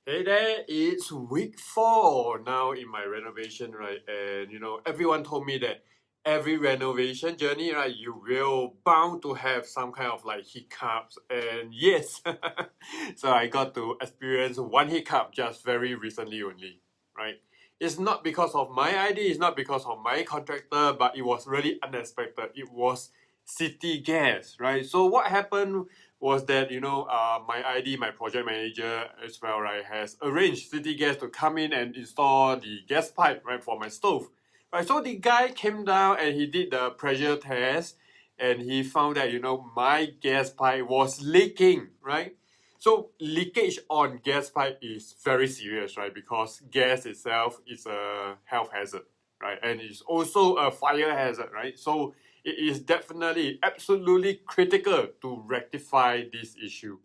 Hey there, it's week 4 now in my renovation, right? And everyone told me that every renovation journey, right, you will bound to have some kind of like hiccups. And yes, so I got to experience one hiccup just very recently only, right? It's not because of my idea, it's not because of my contractor, but it was really unexpected. It was city gas, right? So what happened was that my ID, my project manager as well, right, has arranged city gas to come in and install the gas pipe, right, for my stove, right. So the guy came down and he did the pressure test, and he found that my gas pipe was leaking, right. So leakage on gas pipe is very serious, right, because gas itself is a health hazard, right, and it's also a fire hazard, right. So it is definitely absolutely critical to rectify this issue.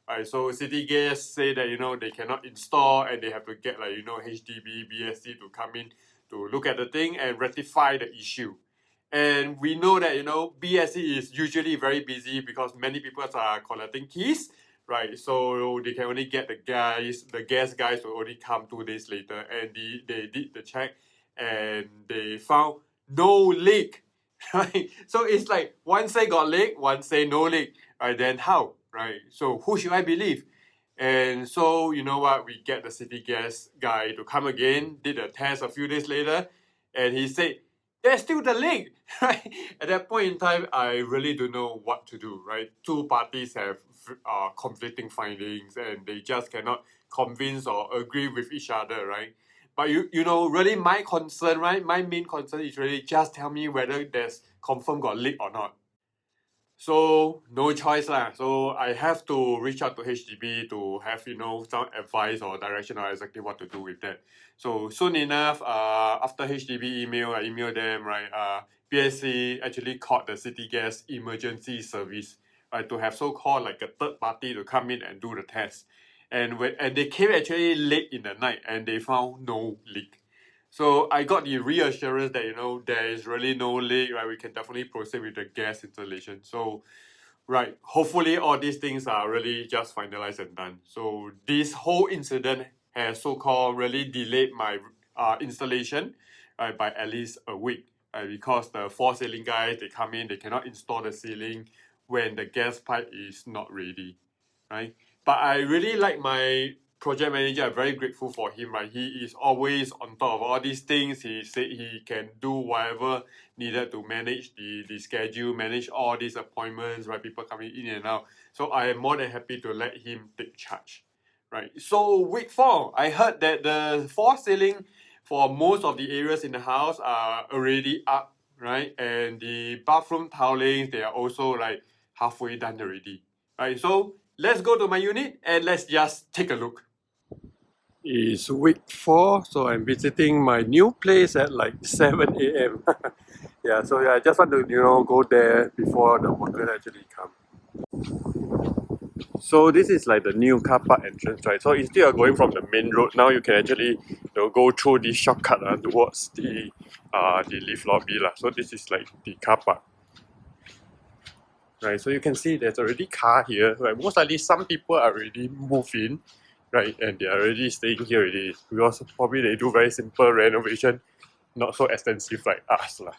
Right, so city gas say that they cannot install and they have to get like HDB BSC to come in to look at the thing and rectify the issue. And we know that BSC is usually very busy because many people are collecting keys, right? So they can only get the gas guys will only come 2 days later, and they did the check and they found no leak. Right? So it's like one say got leak, one say no leak. Right? Then how? Right? So who should I believe? And so you know what? We get the city gas guy to come again, did a test a few days later, and he said there's still the leak. Right? At that point in time, I really don't know what to do. Right? Two parties have conflicting findings, and they just cannot convince or agree with each other. Right? But really my concern, right? My main concern is really just tell me whether there's confirm got leak or not. So no choice lah. So I have to reach out to HDB to have some advice or direction on exactly what to do with that. So soon enough, after HDB email, I emailed them, right. PSC actually called the city gas emergency service, right, to have so called like a third party to come in and do the test. And they came actually late in the night and they found no leak. So I got the reassurance that there is really no leak, right? We can definitely proceed with the gas installation. So right, hopefully all these things are really just finalized and done. So this whole incident has so-called really delayed my installation, right, by at least a week, right, because the false ceiling guys, they come in, they cannot install the ceiling when the gas pipe is not ready, right. But I really like my project manager. I'm very grateful for him, right. He is always on top of all these things. He said he can do whatever needed to manage the schedule, manage all these appointments, right, people coming in and out. So I am more than happy to let him take charge, right. So week 4, I heard that the false ceiling for most of the areas in the house are already up, right, and the bathroom tilings, they are also like halfway done already, right. So let's go to my unit and let's just take a look. It's week 4, so I'm visiting my new place at like 7 a.m. Yeah, so I just want to go there before the workers actually come. So this is like the new car park entrance, right? So instead of going from the main road, now you can actually go through this shortcut towards the lift lobby lah. So this is like the car park. Right, so you can see there's already car here, right? Most likely some people are already moved in, right, and they're already staying here already because probably they do very simple renovation, not so extensive like us lah.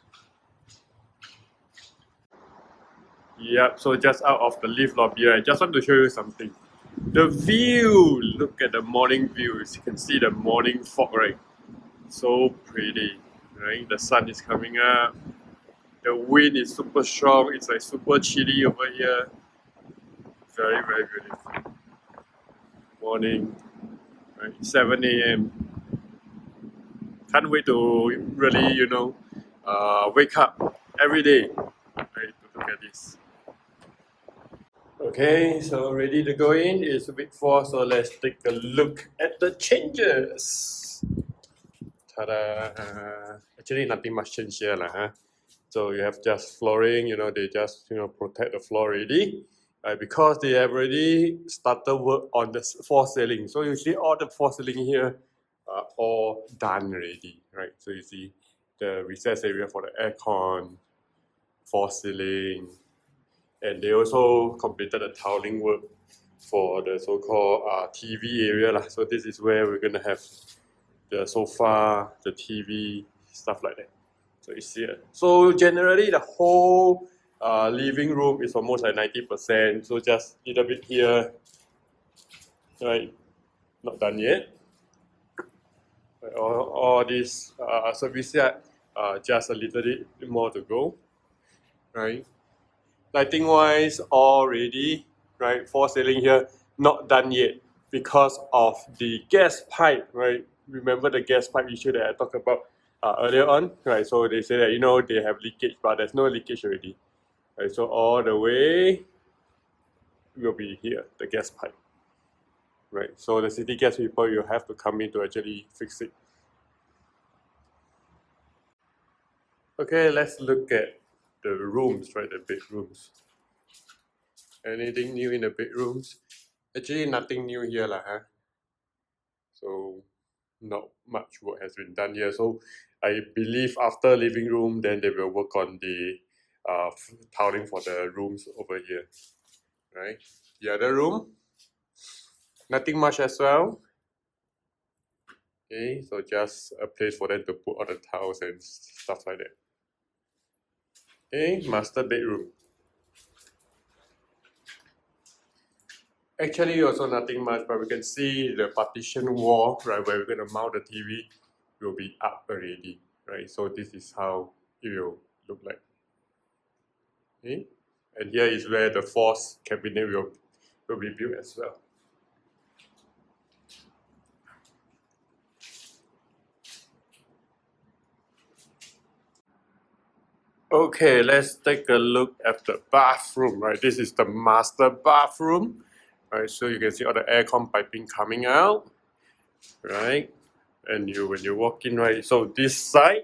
Yep, so just out of the lift lobby, I just want to show you something. The view! Look at the morning views. You can see the morning fog, right? So pretty, right? The sun is coming up. The wind is super strong. It's like super chilly over here. Very, very beautiful. Morning, right? 7 a.m. Can't wait to really, wake up every day, right, to look at this. Okay, so ready to go in. It's week 4, so let's take a look at the changes. Ta-da! Actually, nothing much change here, huh? So you have just flooring. They just protect the floor already, right? Because they have already started work on the false ceiling. So you see all the false ceiling here are all done already, right? So you see the recess area for the aircon, false ceiling, and they also completed the tiling work for the so-called TV area lah. So this is where we're gonna have the sofa, the TV, stuff like that. So it's here. So generally the whole living room is almost like 90%. So just a little bit here, right? Not done yet. All this service yard, just a little bit more to go, right? Lighting wise, all ready, right? Fall ceiling here, not done yet because of the gas pipe, right? Remember the gas pipe issue that I talked about earlier on, right? So they say that they have leakage, but there's no leakage already, right? So all the way will be here, the gas pipe, right? So the city gas people, you have to come in to actually fix it. Okay, let's look at the rooms, right? The bedrooms. Anything new in the bedrooms? Actually, nothing new here, lah, huh? So not much work has been done here. So I believe after living room, then they will work on the tiling for the rooms over here, right? The other room, nothing much as well. Okay, so just a place for them to put all the tiles and stuff like that. Okay, master bedroom. Actually, also nothing much, but we can see the partition wall, right, where we're going to mount the TV will be up already, right? So this is how it will look like. Okay, and here is where the force cabinet will be built as well. Okay, let's take a look at the bathroom, right? This is the master bathroom, right? So you can see all the aircon piping coming out, right? And when you walk in, right? So this side,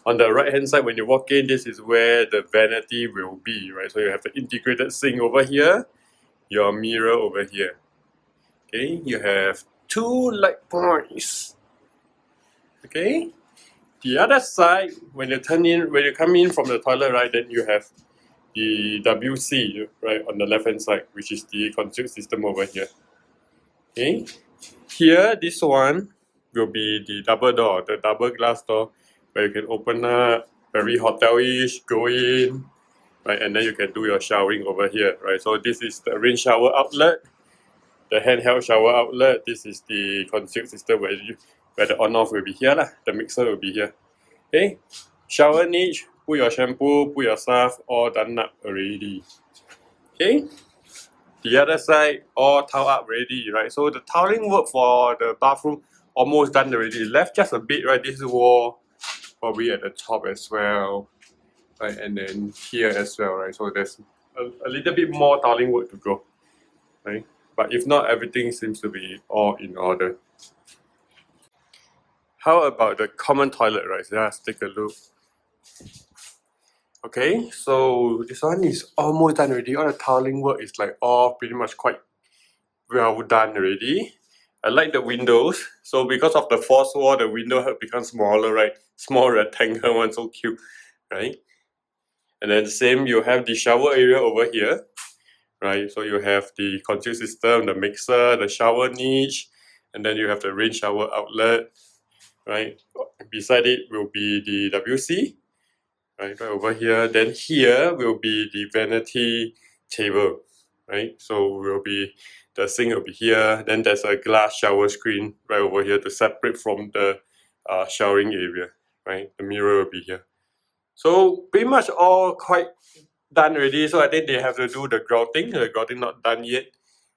on the right hand side, when you walk in, this is where the vanity will be, right? So you have the integrated sink over here, your mirror over here. Okay, you have two light points. Okay, the other side, when you come in from the toilet, right, then you have the WC, right, on the left hand side, which is the concealed system over here. Okay, here this one will be the double door, the double glass door, where you can open up, very hotel-ish, go in, right, and then you can do your showering over here, right. So this is the rain shower outlet, the handheld shower outlet. This is the concealed system where the on-off will be here lah. The mixer will be here. Okay, shower niche, put your shampoo, put your stuff, all done up already. Okay, the other side all tile up ready, right? So the tiling work for the bathroom almost done already. Left just a bit, right? This wall probably at the top as well, right? And then here as well, right? So there's a little bit more tiling work to go, right? But if not, everything seems to be all in order. How about the common toilet, right? So let's take a look. Okay, so this one is almost done already. All the tiling work is like all pretty much quite well done already. I like the windows. So because of the false wall, the window have become smaller, right? Small rectangle one, so cute, right? And then same, you have the shower area over here, right? So you have the concealed system, the mixer, the shower niche, and then you have the rain shower outlet, right? Beside it will be the WC, right over here. Then here will be the vanity table, right? So the sink will be here. Then there's a glass shower screen right over here to separate from the showering area, right? The mirror will be here. So pretty much all quite done already. So I think they have to do the grouting. The grouting not done yet.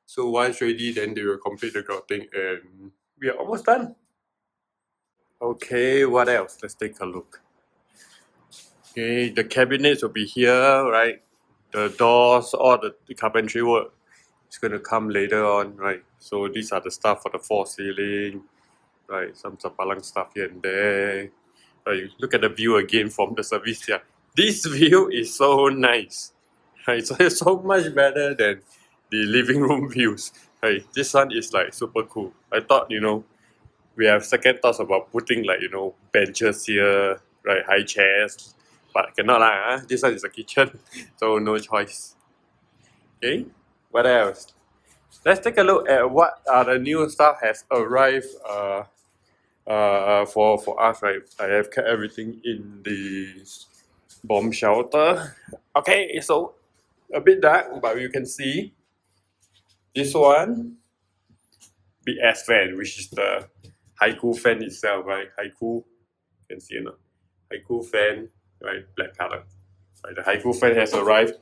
So once ready, then they will complete the grouting and we are almost done. Okay, what else? Let's take a look. Okay, the cabinets will be here, right? The doors, all the carpentry work is going to come later on, right? So these are the stuff for the false ceiling, right? Some zapalang stuff here and there. Right, look at the view again from the service here. This view is so nice, right? So it's so much better than the living room views, right? This one is like super cool. I thought, we have second thoughts about putting like benches here, right, high chairs, but cannot lah. This one is a kitchen, so no choice. Okay, what else? let's take a look at what the new stuff has arrived for us, right? I have kept everything in the bomb shelter. Okay, so a bit dark, but you can see this one, BS fan, which is the Haiku fan itself, right? Haiku, you can see, Haiku fan, right? Black color. Right, the Haiku fan has arrived.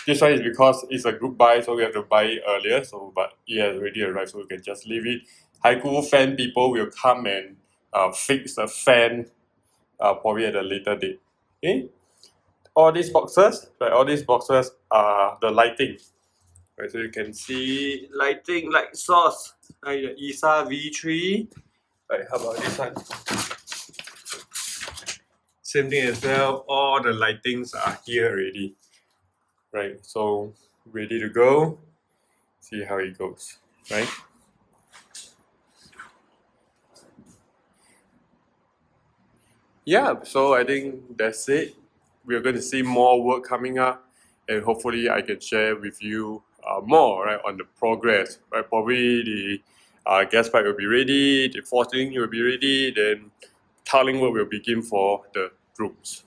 This one is because it's a group buy, so we have to buy it earlier. So, but it has already arrived, so we can just leave it. Haiku fan people will come and fix the fan probably at a later date. Okay, all these boxes, right? All these boxes are the lighting. Right, so you can see lighting light source. Right, the ESA V3. Right, how about this one? Same thing as well. All the lightings are here already. Right, so ready to go. See how it goes. Right. Yeah, so I think that's it. We're going to see more work coming up, and hopefully I can share with you more, right, on the progress. Right, probably the gas pipe will be ready, the forcing will be ready, then tiling work will begin for the rooms.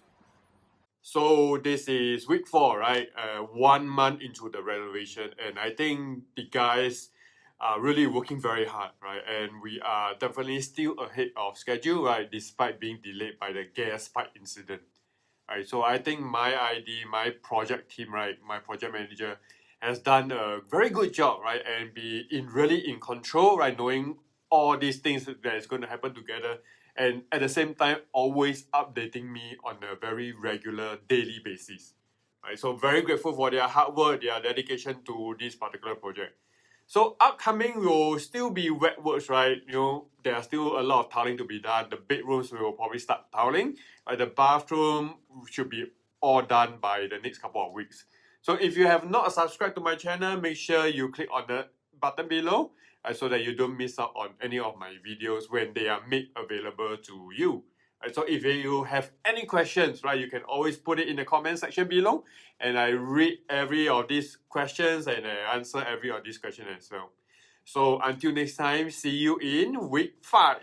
So this is week 4, right? 1 month into the renovation, and I think the guys are really working very hard, right? And we are definitely still ahead of schedule, right? Despite being delayed by the gas pipe incident, right? So I think my project team, right, my project manager, has done a very good job, right, and be really in control, right, knowing all these things that is going to happen together, and at the same time always updating me on a very regular daily basis, right? So very grateful for their hard work, their dedication to this particular project. So upcoming will still be wet works, right? There are still a lot of tiling to be done. The bedrooms will probably start tiling. Right? The bathroom should be all done by the next couple of weeks. So if you have not subscribed to my channel, make sure you click on the button below so that you don't miss out on any of my videos when they are made available to you. Right? So if you have any questions, right, you can always put it in the comment section below, and I read every of these questions and I answer every of these questions as well. So until next time, see you in week 5.